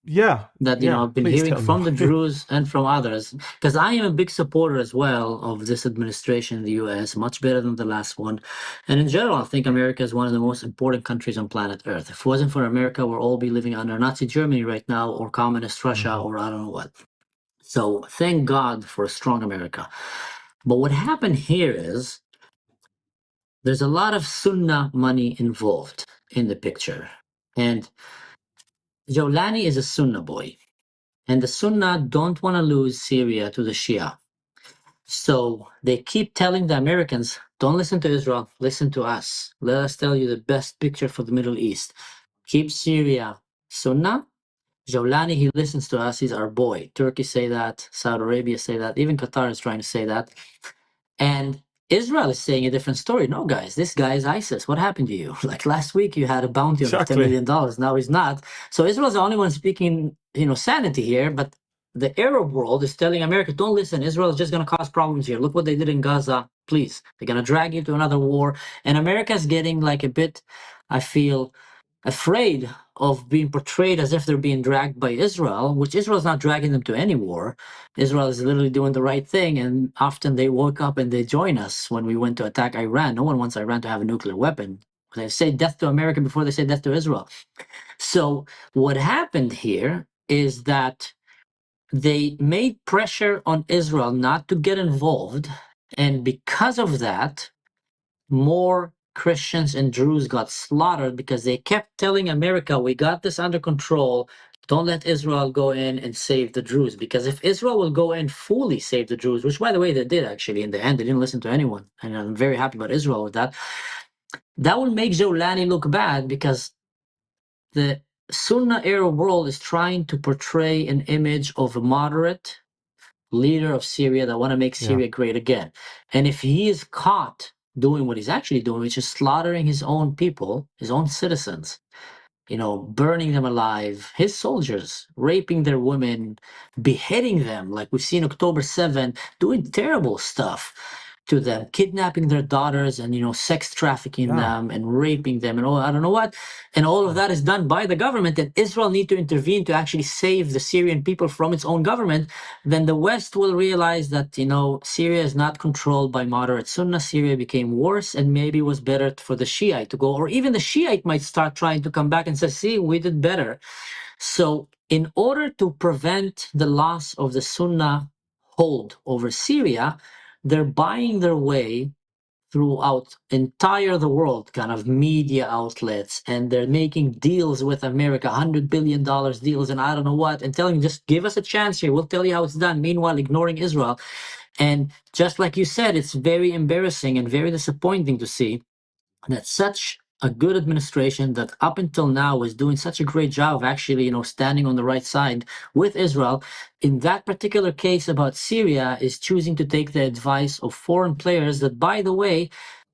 yeah, that yeah. I've been Please hearing tell me from the why. Druze and from others, because I am a big supporter as well of this administration in the US, much better than the last one. And in general, I think America is one of the most important countries on planet Earth. If it wasn't for America, we'll all be living under Nazi Germany right now, or communist Russia, Mhm. or I don't know what. So thank God for a strong America. But what happened here is there's a lot of Sunnah money involved in the picture. And Jolani is a Sunnah boy. And the Sunnah don't want to lose Syria to the Shia. So they keep telling the Americans, don't listen to Israel, listen to us. Let us tell you the best picture for the Middle East. Keep Syria Sunnah. Jolani, he listens to us, he's our boy. Turkey say that, Saudi Arabia say that, even Qatar is trying to say that. And Israel is saying a different story. No, guys, this guy is ISIS. What happened to you? Like last week, you had a bounty on him of $10 Exactly. million. Now he's not. So Israel's the only one speaking, sanity here. But the Arab world is telling America, don't listen. Israel is just going to cause problems here. Look what they did in Gaza. Please, they're going to drag you to another war. And America's getting like a bit, I feel, afraid of being portrayed as if they're being dragged by Israel, which Israel's not dragging them to any war. Israel is literally doing the right thing, and often they woke up and they join us when we went to attack Iran. No one wants Iran to have a nuclear weapon. They say death to America before they say death to Israel. So what happened here is that they made pressure on Israel not to get involved, and because of that, more Christians and Druze got slaughtered because they kept telling America, we got this under control. Don't let Israel go in and save the Druze. Because if Israel will go in fully save the Druze, which by the way they did actually in the end, they didn't listen to anyone. And I'm very happy about Israel with that. That will make Jolani look bad because the Sunnah Arab world is trying to portray an image of a moderate leader of Syria that want to make Yeah. Syria great again. And if he is caught doing what he's actually doing, which is slaughtering his own people, his own citizens, burning them alive, his soldiers, raping their women, beheading them, like we've seen October 7, doing terrible stuff. to them, kidnapping their daughters and sex trafficking Yeah. them and raping them and all I don't know what, and all of that is done by the government. And Israel need to intervene to actually save the Syrian people from its own government. Then the West will realize that Syria is not controlled by moderate Sunnah. Syria became worse, and maybe it was better for the Shiite to go, or even the Shiite might start trying to come back and say, "See, we did better." So, in order to prevent the loss of the Sunnah hold over Syria, they're buying their way throughout entire the world, kind of media outlets, and they're making deals with America, $100 billion deals, and I don't know what, and telling, just give us a chance here, we'll tell you how it's done. Meanwhile, ignoring Israel. And just like you said, it's very embarrassing and very disappointing to see that such a good administration that up until now is doing such a great job of actually standing on the right side with Israel, in that particular case about Syria, is choosing to take the advice of foreign players that, by the way,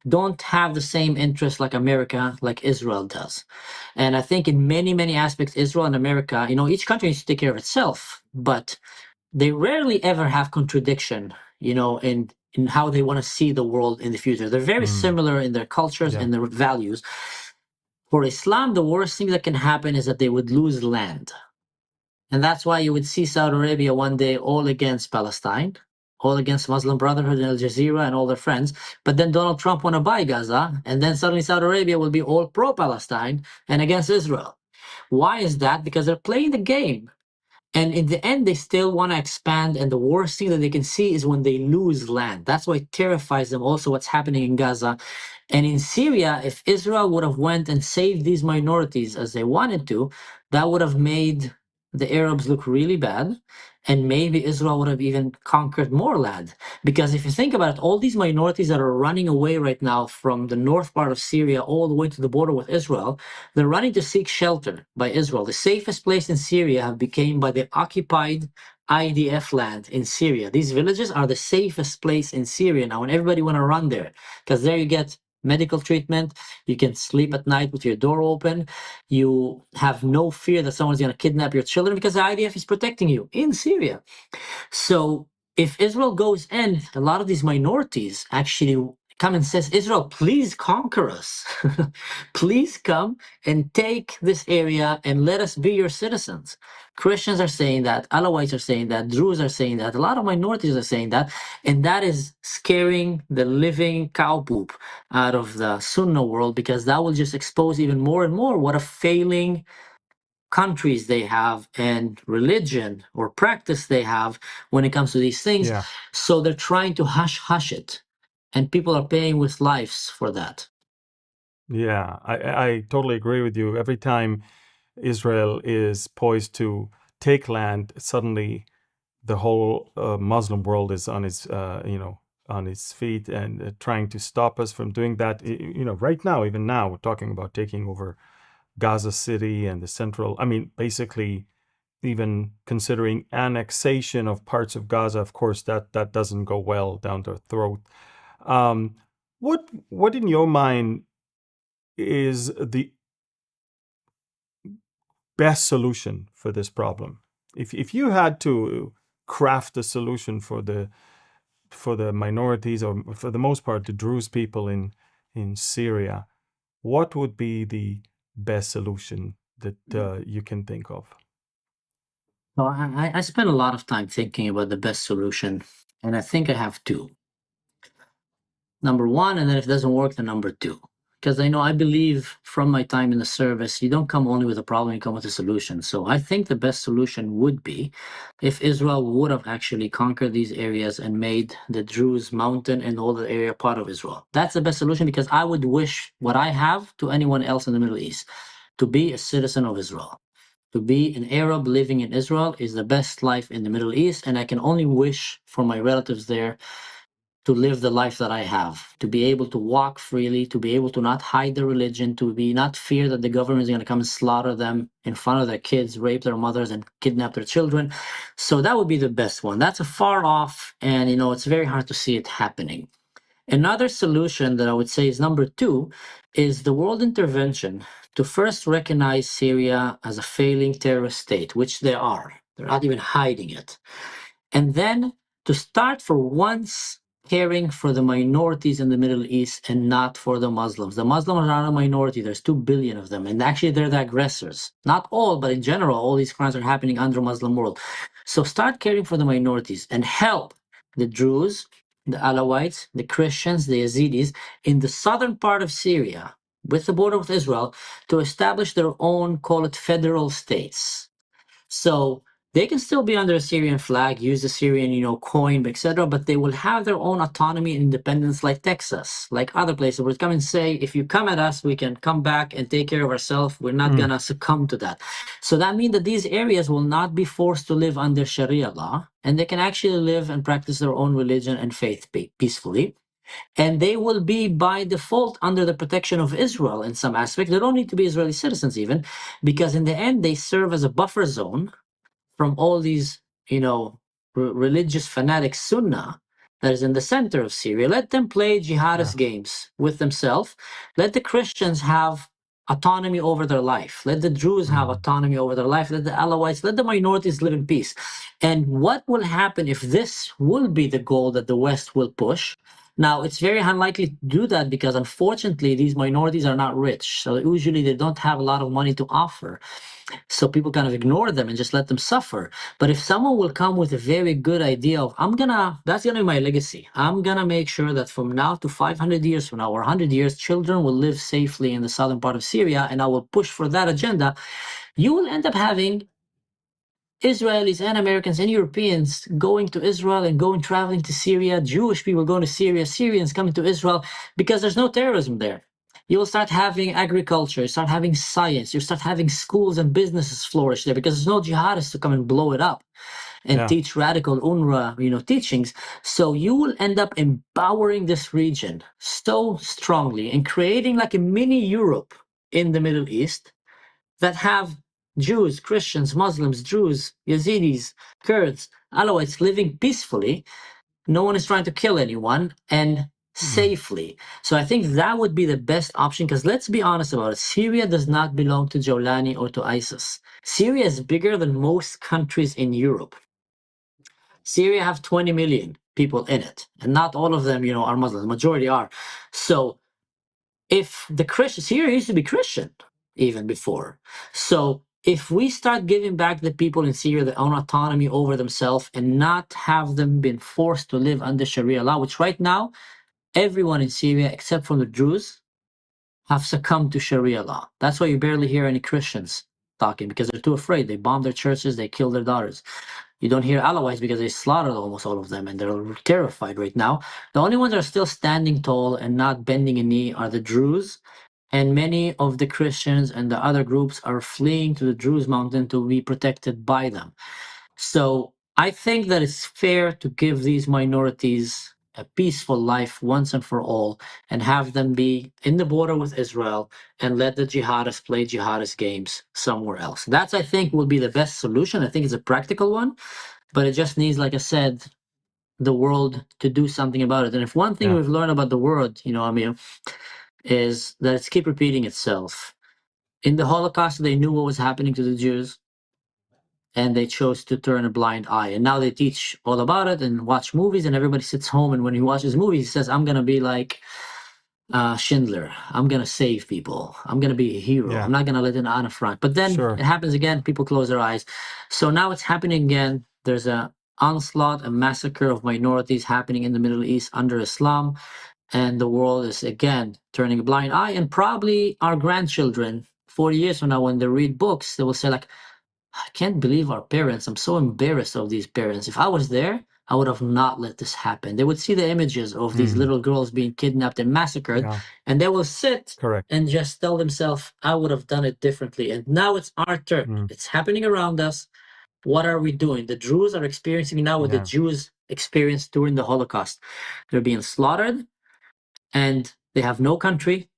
don't have the same interest like America, like Israel does. And I think in many aspects, Israel and America, each country needs to take care of itself, but they rarely ever have contradiction, in how they want to see the world in the future. They're very Mm. similar in their cultures Yeah. and their values. For Islam, the worst thing that can happen is that they would lose land. And that's why you would see Saudi Arabia one day all against Palestine, all against Muslim Brotherhood and Al Jazeera and all their friends. But then Donald Trump want to buy Gaza, and then suddenly Saudi Arabia will be all pro-Palestine and against Israel. Why is that? Because they're playing the game. And in the end, they still want to expand. And the worst thing that they can see is when they lose land. That's why it terrifies them also what's happening in Gaza. And in Syria, if Israel would have went and saved these minorities as they wanted to, that would have made the Arabs look really bad. And maybe Israel would have even conquered more land. Because if you think about it, all these minorities that are running away right now from the north part of Syria all the way to the border with Israel, they're running to seek shelter by Israel. The safest place in Syria have become by the occupied IDF land in Syria. These villages are the safest place in Syria now, and everybody want to run there because there you get medical treatment. You can sleep at night with your door open. You have no fear that someone's going to kidnap your children because the IDF is protecting you in Syria. So if Israel goes in, a lot of these minorities actually come and says, Israel, please conquer us. Please come and take this area and let us be your citizens. Christians are saying that, Alawites are saying that, Druze are saying that, a lot of minorities are saying that, and that is scaring the living cow poop out of the Sunnah world, because that will just expose even more and more what a failing countries they have and religion or practice they have when it comes to these things. Yeah. So they're trying to hush it, and people are paying with lives for that. Yeah. I totally agree with you. Every time Israel is poised to take land, suddenly the whole Muslim world is on its on its feet and trying to stop us from doing that. Right now, even now, we're talking about taking over Gaza City and the central. I mean, basically, even considering annexation of parts of Gaza. Of course, that doesn't go well down their throat. Um, what in your mind is the best solution for this problem? If you had to craft a solution for the minorities, or for the most part the Druze people in Syria, what would be the best solution that you can think of? So I spent a lot of time thinking about the best solution, and I think I have two. Number one, and then if it doesn't work, then number two. Because I believe from my time in the service, you don't come only with a problem, you come with a solution. So I think the best solution would be if Israel would have actually conquered these areas and made the Druze mountain and all the area part of Israel. That's the best solution, because I would wish what I have to anyone else in the Middle East: to be a citizen of Israel. To be an Arab living in Israel is the best life in the Middle East, and I can only wish for my relatives there to live the life that I have, to be able to walk freely, to be able to not hide their religion, to be not fear that the government is going to come and slaughter them in front of their kids, rape their mothers, and kidnap their children. So that would be the best one. That's a far off, and it's very hard to see it happening. Another solution that I would say is number two is the world intervention to first recognize Syria as a failing terrorist state, which they are. They're not even hiding it. And then to start for once caring for the minorities in the Middle East and not for the Muslims. The Muslims are not a minority. There's 2 billion of them. And actually, they're the aggressors. Not all, but in general, all these crimes are happening under Muslim world. So start caring for the minorities and help the Druze, the Alawites, the Christians, the Yazidis in the southern part of Syria with the border with Israel to establish their own, call it federal states. So they can still be under a Syrian flag, use the Syrian, coin, etc., but they will have their own autonomy and independence like Texas, like other places where it's come and say, if you come at us, we can come back and take care of ourselves. We're not going to succumb to that. So that means that these areas will not be forced to live under Sharia law, and they can actually live and practice their own religion and faith peacefully. And they will be by default under the protection of Israel in some aspect. They don't need to be Israeli citizens even, because in the end, they serve as a buffer zone from all these, religious fanatics, Sunnah, that is in the center of Syria. Let them play jihadist games with themselves. Let the Christians have autonomy over their life. Let the Druze have autonomy over their life. Let the Alawites, let the minorities live in peace. And what will happen if this will be the goal that the West will push? Now, it's very unlikely to do that because, unfortunately, these minorities are not rich. So usually they don't have a lot of money to offer. So people kind of ignore them and just let them suffer. But if someone will come with a very good idea of, that's going to be my legacy. I'm going to make sure that from now to 500 years from now or 100 years, children will live safely in the southern part of Syria, and I will push for that agenda. You will end up having Israelis and Americans and Europeans going to Israel and traveling to Syria, Jewish people going to Syria, Syrians coming to Israel, because there's no terrorism there. You will start having agriculture, you start having science, you start having schools and businesses flourish there because there's no jihadists to come and blow it up and teach radical UNRWA, teachings. So you will end up empowering this region so strongly and creating like a mini Europe in the Middle East that have Jews, Christians, Muslims, Druze, Yazidis, Kurds, Alawites living peacefully. No one is trying to kill anyone and safely. So I think that would be the best option because let's be honest about it. Syria does not belong to Jolani or to ISIS. Syria is bigger than most countries in Europe. Syria have 20 million people in it, and not all of them, are Muslims. The majority are. So if the Christians, Syria used to be Christian even before. So if we start giving back the people in Syria their own autonomy over themselves and not have them been forced to live under Sharia law, which right now, everyone in Syria except for the Druze have succumbed to Sharia law. That's why you barely hear any Christians talking because they're too afraid. They bomb their churches, they kill their daughters. You don't hear Alawites because they slaughtered almost all of them and they're terrified right now. The only ones that are still standing tall and not bending a knee are the Druze, and many of the Christians and the other groups are fleeing to the Druze mountain to be protected by them. So I think that it's fair to give these minorities a peaceful life once and for all and have them be in the border with Israel and let the jihadists play jihadist games somewhere else. That's, I think, will be the best solution. I think it's a practical one, but it just needs, like I said, the world to do something about it. And if one thing we've learned about the world, Amir, is that it's keep repeating itself. In the Holocaust, they knew what was happening to the Jews, and they chose to turn a blind eye. And now they teach all about it and watch movies, and everybody sits home, and when he watches movies, he says, I'm going to be like Schindler. I'm going to save people. I'm going to be a hero. I'm not going to let it on a front. But then it happens again. People close their eyes. So now it's happening again. There's a onslaught, a massacre of minorities happening in the Middle East under Islam. And the world is again turning a blind eye. And probably our grandchildren, 40 years from now, when they read books, they will say like, I can't believe our parents. I'm so embarrassed of these parents. If I was there, I would have not let this happen. They would see the images of these little girls being kidnapped and massacred, and they will sit and just tell themselves, I would have done it differently. And now it's our turn. It's happening around us. What are we doing? The Druze are experiencing now what the Jews experienced during the Holocaust. They're being slaughtered, and they have no country.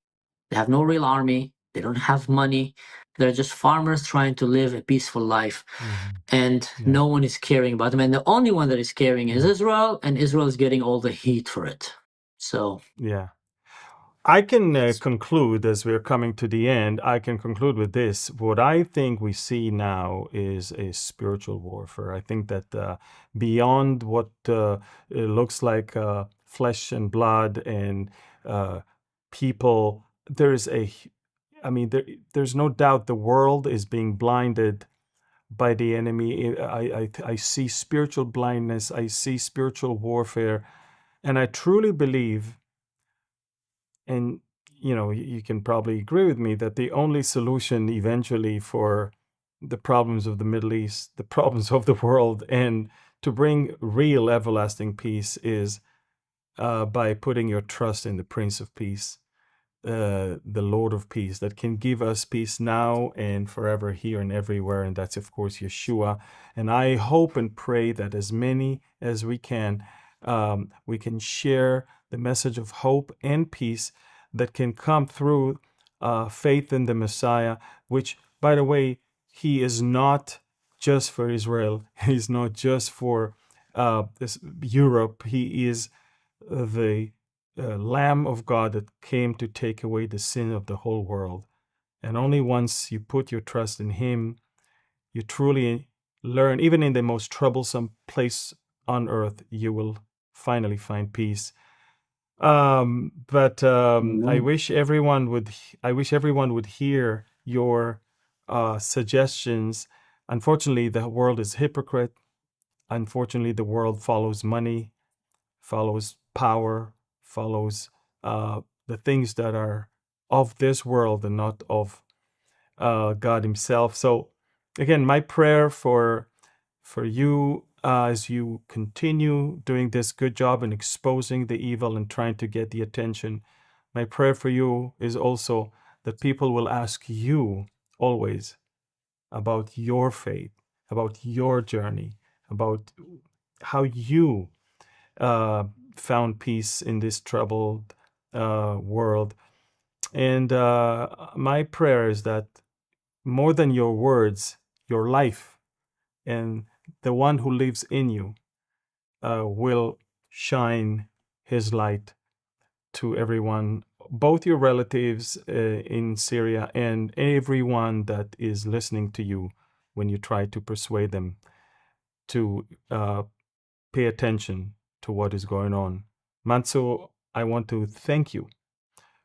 They have no real army. They don't have money. They're just farmers trying to live a peaceful life. And no one is caring about them. And the only one that is caring is Israel, and Israel is getting all the heat for it. So I can conclude, as we're coming to the end, I can conclude with this. What I think we see now is a spiritual warfare. I think that beyond what it looks like flesh and blood and people. There's no doubt the world is being blinded by the enemy. I see spiritual blindness. I see spiritual warfare. And I truly believe, and you can probably agree with me, that the only solution eventually for the problems of the Middle East, the problems of the world, and to bring real everlasting peace is by putting your trust in the Prince of Peace, the Lord of Peace, that can give us peace now and forever, here and everywhere. And that's, of course, Yeshua. And I hope and pray that as many as we can share the message of hope and peace that can come through faith in the Messiah, which, by the way, he is not just for Israel. He's not just for Europe. He is the Lamb of God that came to take away the sin of the whole world. And only once you put your trust in him, you truly learn, even in the most troublesome place on earth, you will finally find peace. But I wish everyone would hear your suggestions. Unfortunately, the world is hypocrite. Unfortunately, the world follows money, follows power, follows the things that are of this world and not of God himself. So again, my prayer for you as you continue doing this good job in exposing the evil and trying to get the attention, my prayer for you is also that people will ask you always about your faith, about your journey, about how you found peace in this troubled world. And my prayer is that more than your words, your life and the one who lives in you will shine his light to everyone, both your relatives in Syria and everyone that is listening to you when you try to persuade them to pay attention to what is going on. Mansur, I want to thank you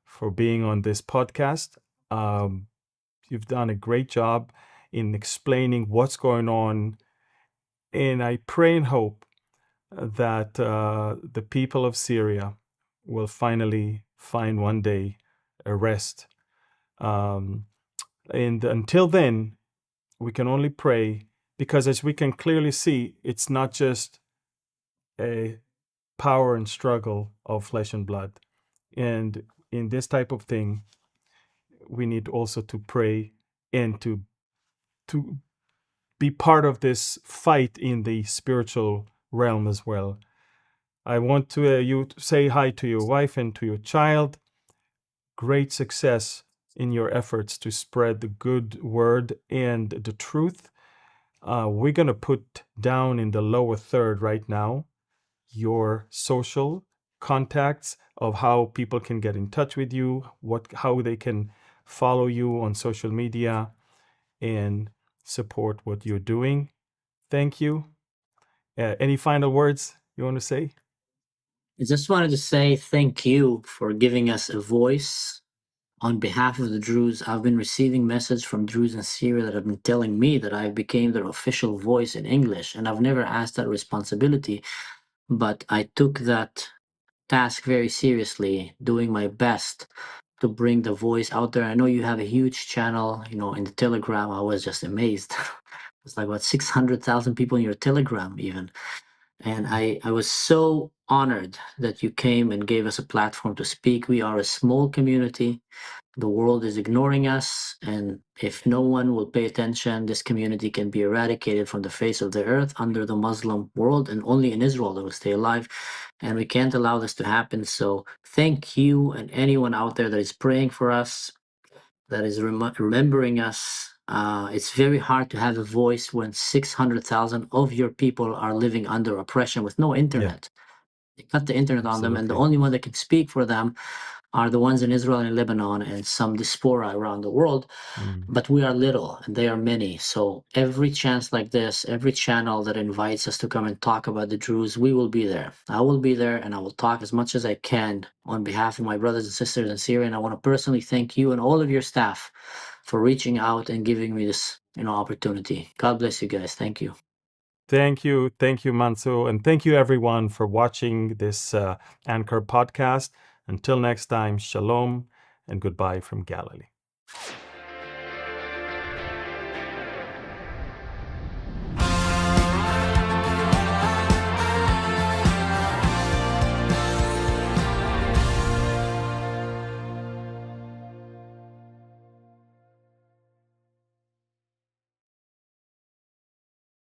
for being on this podcast. You've done a great job in explaining what's going on. And I pray and hope that the people of Syria will finally find one day a rest. And until then, we can only pray, because as we can clearly see, it's not just a power and struggle of flesh and blood. And in this type of thing, we need also to pray and to be part of this fight in the spiritual realm as well. I want to you to say hi to your wife and to your child. Great success in your efforts to spread the good word and the truth. We're going to put down in the lower third right now your social contacts of how people can get in touch with you, how they can follow you on social media and support what you're doing. Thank you. Any final words you want to say? I just wanted to say thank you for giving us a voice on behalf of the Druze. I've been receiving messages from Druze in Syria that have been telling me that I became their official voice in English, and I've never asked that responsibility, but I took that task very seriously, doing my best to bring the voice out there. I know you have a huge channel, in the Telegram. I was just amazed. It's like, what, 600,000 people in your Telegram even. And I was so honored that you came and gave us a platform to speak. We are a small community. The world is ignoring us, and if no one will pay attention, this community can be eradicated from the face of the earth under the Muslim world, and only in Israel they will stay alive. And we can't allow this to happen. So thank you and anyone out there that is praying for us, that is remembering us. It's very hard to have a voice when 600,000 of your people are living under oppression with no internet. They cut the internet on them, and the Absolutely. only one that can speak for them are the ones in Israel and Lebanon and some diaspora around the world. But we are little and they are many. So every chance like this, every channel that invites us to come and talk about the Druze, we will be there. I will be there and I will talk as much as I can on behalf of my brothers and sisters in Syria. And I want to personally thank you and all of your staff for reaching out and giving me this opportunity. God bless you guys. Thank you. Thank you, Mansur, and thank you everyone for watching this Anchor podcast. Until next time, shalom and goodbye from Galilee.